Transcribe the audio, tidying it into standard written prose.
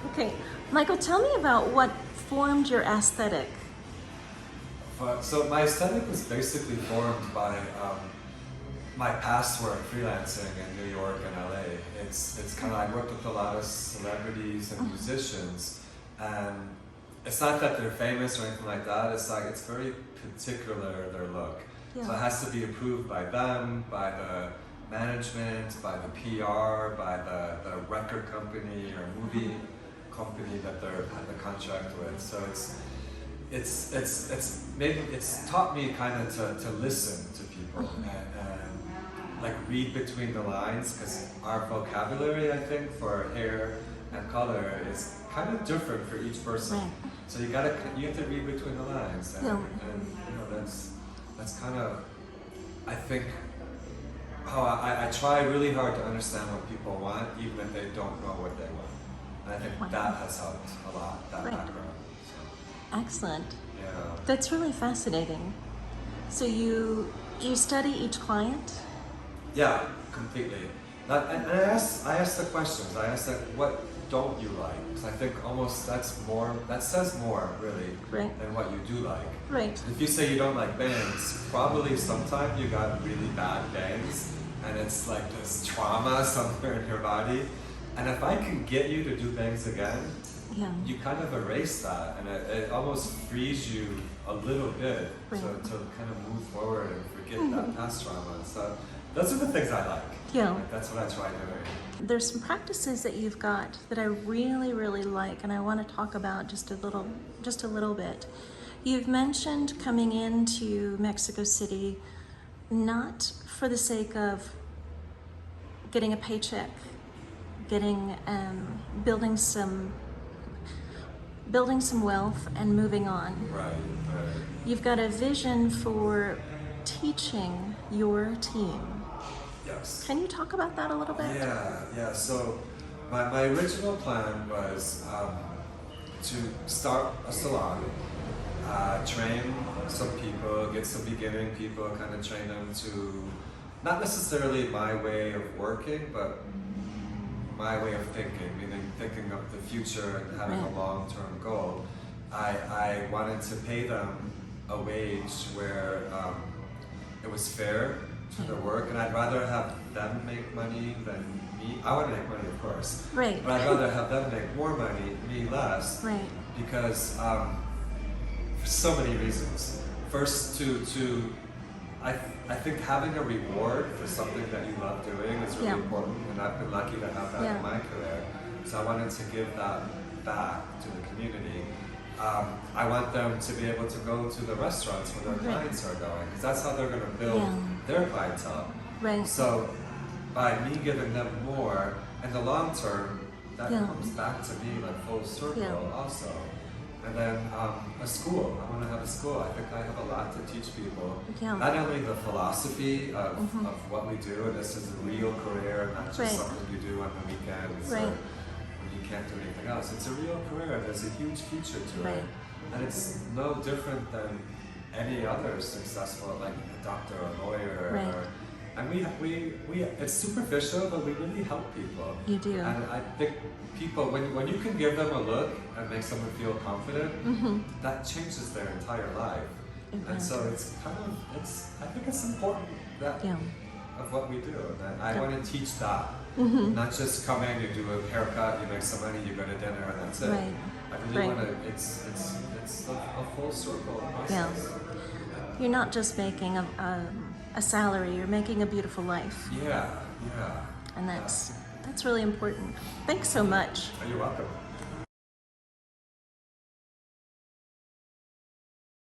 Okay, Michael, tell me about what formed your aesthetic. So my aesthetic was basically formed by my past work freelancing in New York and LA. It's kind of, I worked with a lot of celebrities and musicians, and it's not that they're famous or anything like that. It's like it's very particular, their look. Yeah. So it has to be approved by them, by the management, by the PR, by the record company or movie company that they're had the contract with. So it's taught me kind of to listen to people and like read between the lines, because our vocabulary, I think, for hair and color is kind of different for each person. Right. So you have to read between the lines, and, Yeah. and you know that's kind of, I think, how I try really hard to understand what people want, even if they don't know what they want. And I think Wow. that has helped a lot, that Right. background. So, Excellent. yeah. That's really fascinating. So you study each client? Yeah, completely. And I asked the questions. I asked like, what don't you like? Because I think almost that says more really Right. than what you do like. Right. If you say you don't like bangs, probably sometimes you got really bad bangs, and it's like this trauma somewhere in your body. And if I can get you to do bangs again, Yeah. you kind of erase that, and it almost frees you a little bit Right. to kind of move forward and forget that past trauma. So those are the things I like. Yeah. Like, that's what I try doing. There's some practices that you've got that I really, really like, and I want to talk about just a little bit. You've mentioned coming into Mexico City not for the sake of getting a paycheck, building some wealth and moving on. Right. You've got a vision for teaching your team. Yes. Can you talk about that a little bit? Yeah. So my original plan was to start a salon, train some people, get some beginning people, kind of train them to not necessarily my way of working, but my way of thinking, meaning thinking of the future and having Right. a long-term goal. I wanted to pay them a wage where it was fair to their work, and I'd rather have them make money than me. I want to make money, of course, Right. but I'd rather have them make more money, me less, Right. because for so many reasons. First, I think having a reward for something that you love doing is really Yeah. important, and I've been lucky to have that Yeah. in my career. So I wanted to give that back to the community. I want them to be able to go to the restaurants where their Right. clients are going, because that's how they're going to build Yeah. their clientele. Right. So by me giving them more, in the long term, that Yeah. comes back to me like full circle Yeah. also. And then a school. I want to have a school. I think I have a lot to teach people. Yeah. Not only the philosophy of what we do, and this is a real career, not just Right. something you do on the weekends Right. or when you can't do anything else. It's a real career. There's a huge future to Right. it. And it's no different than any other successful, like a doctor or lawyer. Right. And we it's superficial, but we really help people. You do. And I think people, when you can give them a look and make someone feel confident, that changes their entire life. It And so really it's kind of, I think it's important that Yeah. of what we do. And I Yeah. want to teach that. Not just come in, you do a haircut, you make some money, you go to dinner, and that's it. Right. I really Right. want to, it's a full circle Yeah. process. You're not just making a salary, you're making a beautiful life. Yeah. And that's really important. Thanks so much. You're welcome.